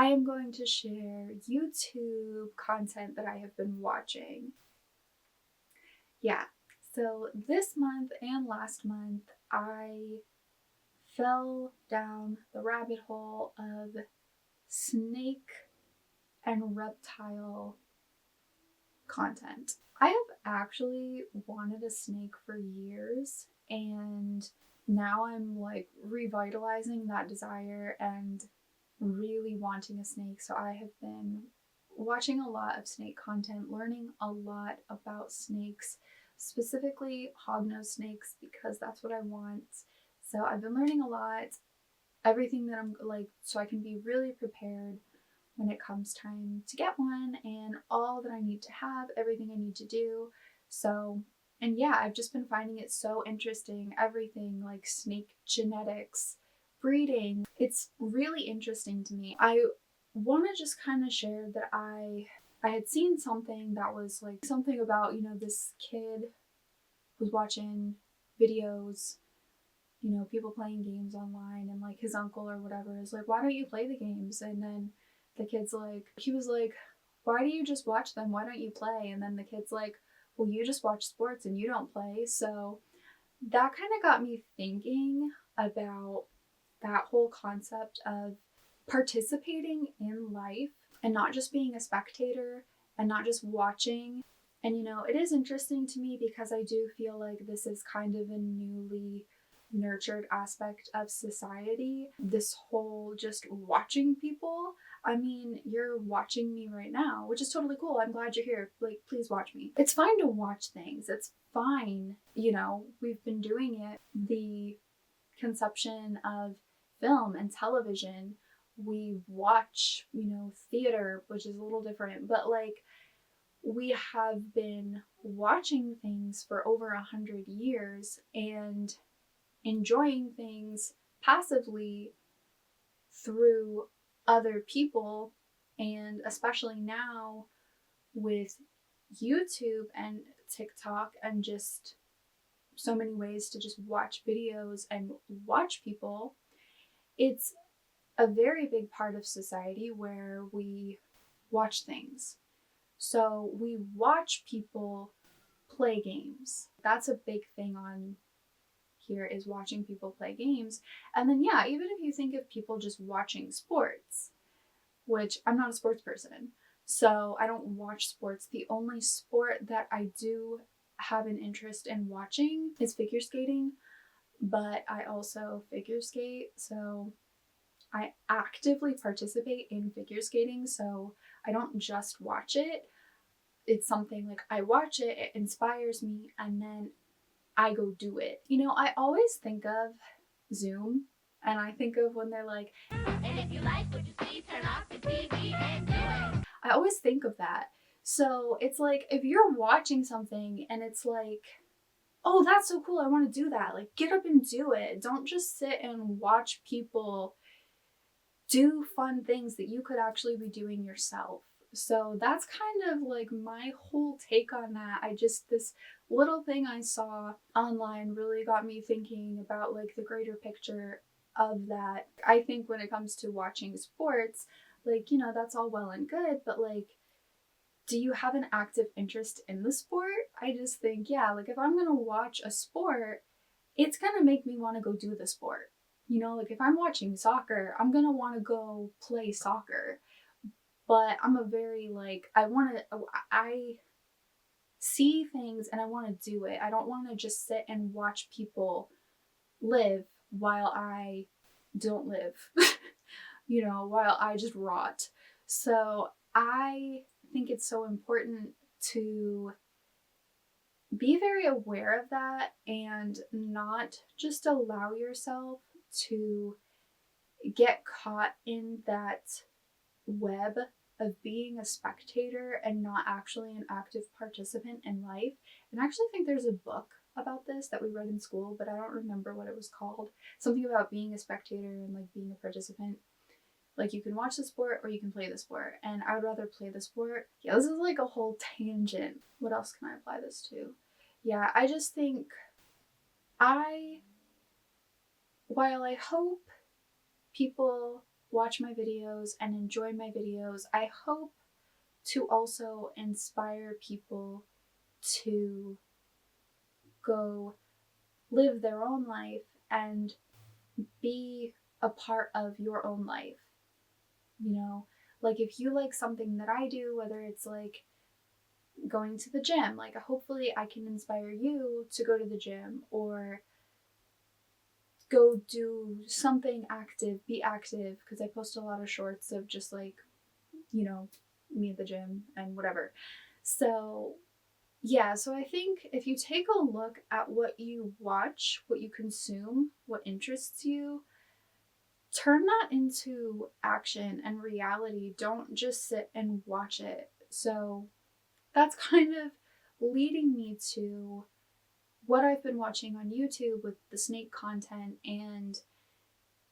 I am going to share YouTube content that I have been watching. Yeah, so this month and last month, I fell down the rabbit hole of snake and reptile content. I have actually wanted a snake for years, and now I'm like revitalizing that desire and really wanting a snake. So I have been watching a lot of snake content, learning a lot about snakes, specifically hognose snakes, because that's what I want. So I've been learning a lot, everything that I'm like, so I can be really prepared when it comes time to get one, and all that I need to have, everything I need to do. So, and yeah, I've just been finding it so interesting. Everything like snake genetics, breeding, it's really interesting to me. I want to just kind of share that I had seen something that was like something about, this kid was watching videos, people playing games online, and like his uncle or whatever is like, why don't you play the games? And then the kid's like, he was like, why do you just watch them? Why don't you play? And then the kid's like, well, you just watch sports and you don't play. So that kind of got me thinking about that whole concept of participating in life and not just being a spectator and not just watching. And it is interesting to me because I do feel like this is kind of a newly nurtured aspect of society. This whole just watching people. I mean, you're watching me right now, which is totally cool. I'm glad you're here. Like, please watch me. It's fine to watch things. It's fine. We've been doing it. The conception of film and television, we watch, theater, which is a little different, but like, we have been watching things for over 100 years and enjoying things passively through other people. And especially now with YouTube and TikTok and just so many ways to just watch videos and watch people, it's a very big part of society where we watch things. So we watch people play games. That's a big thing on here, is watching people play games. And then yeah, even if you think of people just watching sports, which I'm not a sports person, so I don't watch sports. The only sport that I do have an interest in watching is figure skating, but I also figure skate, so I actively participate in figure skating, so I don't just watch it. It's something like I watch it, it inspires me, and then I go do it. I always think of Zoom, and I think of when they're like, and if you like what you see, turn off the TV and do it. I always think of that. So it's like, if you're watching something and it's like, oh, that's so cool, I want to do that, like, get up and do it. Don't just sit and watch people do fun things that you could actually be doing yourself. So that's kind of like my whole take on that. This little thing I saw online really got me thinking about like the greater picture of that. I think when it comes to watching sports, like, that's all well and good, but like, do you have an active interest in the sport? I just think, yeah, like if I'm gonna watch a sport, it's gonna make me want to go do the sport. Like if I'm watching soccer, I'm gonna want to go play soccer. But I'm a very like, I see things and I want to do it. I don't want to just sit and watch people live while I don't live, while I just rot. So I think it's so important to be very aware of that and not just allow yourself to get caught in that web of being a spectator and not actually an active participant in life. And I actually think there's a book about this that we read in school, but I don't remember what it was called. Something about being a spectator and like being a participant. Like, you can watch the sport or you can play the sport, and I would rather play the sport. Yeah, this is like a whole tangent. What else can I apply this to? Yeah, I just think while I hope people watch my videos and enjoy my videos. I hope to also inspire people to go live their own life and be a part of your own life. You know, like if you like something that I do, whether it's like going to the gym, like hopefully I can inspire you to go to the gym or go do something active, be active, because I post a lot of shorts of just like, you know, me at the gym and whatever. So yeah, so I think if you take a look at what you watch, what you consume, what interests you, turn that into action and reality. Don't just sit and watch it. So that's kind of leading me to what I've been watching on YouTube with the snake content. And,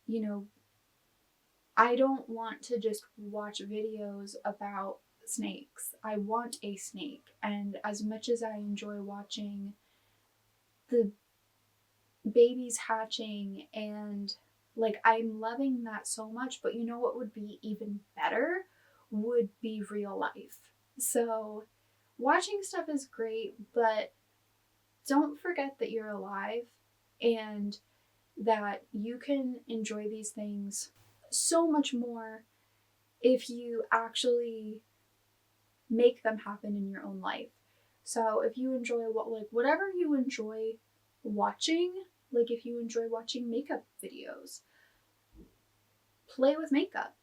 you know, I don't want to just watch videos about snakes. I want a snake. And as much as I enjoy watching the babies hatching and like I'm loving that so much, but you know what would be even better would be real life. So watching stuff is great, but don't forget that you're alive and that you can enjoy these things so much more if you actually make them happen in your own life. So if you enjoy whatever you enjoy watching, like if you enjoy watching makeup videos, play with makeup.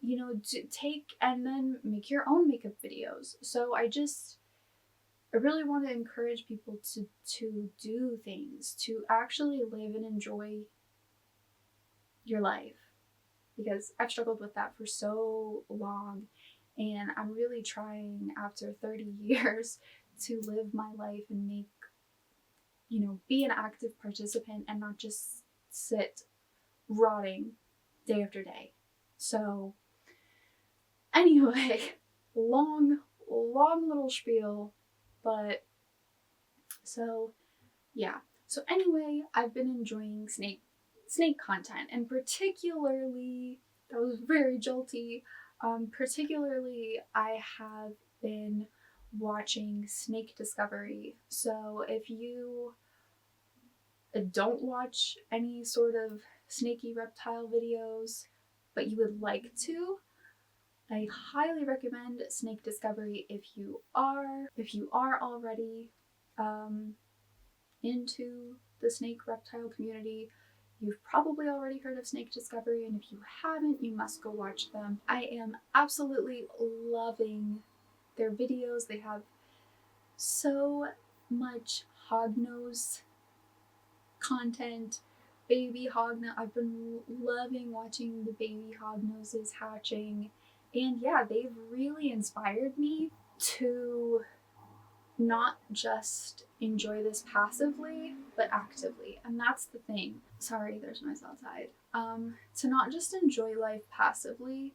You know, take and then make your own makeup videos. So I really want to encourage people to do things, to actually live and enjoy your life, because I've struggled with that for so long, and I'm really trying after 30 years to live my life and make, you know, be an active participant and not just sit rotting day after day. So anyway, long little spiel, but so yeah. So anyway, I've been enjoying snake content, and particularly, that was very jolty. Particularly, I have been watching Snake Discovery. So if you don't watch any sort of snaky reptile videos, but you would like to, I highly recommend Snake Discovery if you are already into the snake reptile community. You've probably already heard of Snake Discovery, and if you haven't, you must go watch them. I am absolutely loving their videos. They have so much hognose content. Baby hognose. I've been loving watching the baby hognoses hatching. And yeah, they've really inspired me to not just enjoy this passively, but actively. And that's the thing. Sorry, there's noise outside. To not just enjoy life passively,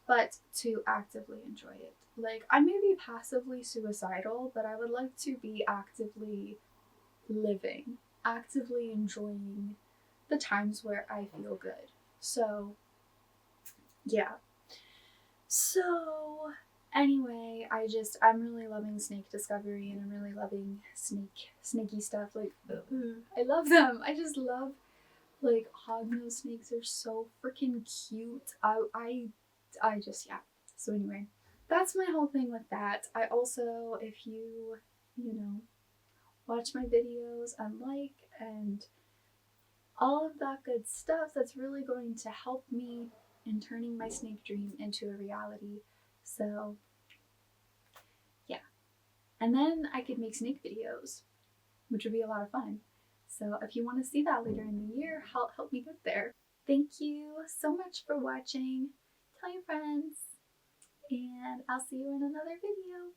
but to actively enjoy it. Like, I may be passively suicidal, but I would like to be actively living, actively enjoying the times where I feel good. So, yeah. So, anyway, I'm really loving Snake Discovery, and I'm really loving snaky stuff. Like, I love them. I just love, like, hognose snakes. They're so freaking cute. I just, yeah. So anyway, that's my whole thing with that. I also, if you know, watch my videos and like, and all of that good stuff, that's really going to help me in turning my snake dream into a reality. So yeah, and then I could make snake videos, which would be a lot of fun. So if you want to see that later in the year, help me get there. Thank you so much for watching. Tell your friends, and I'll see you in another video.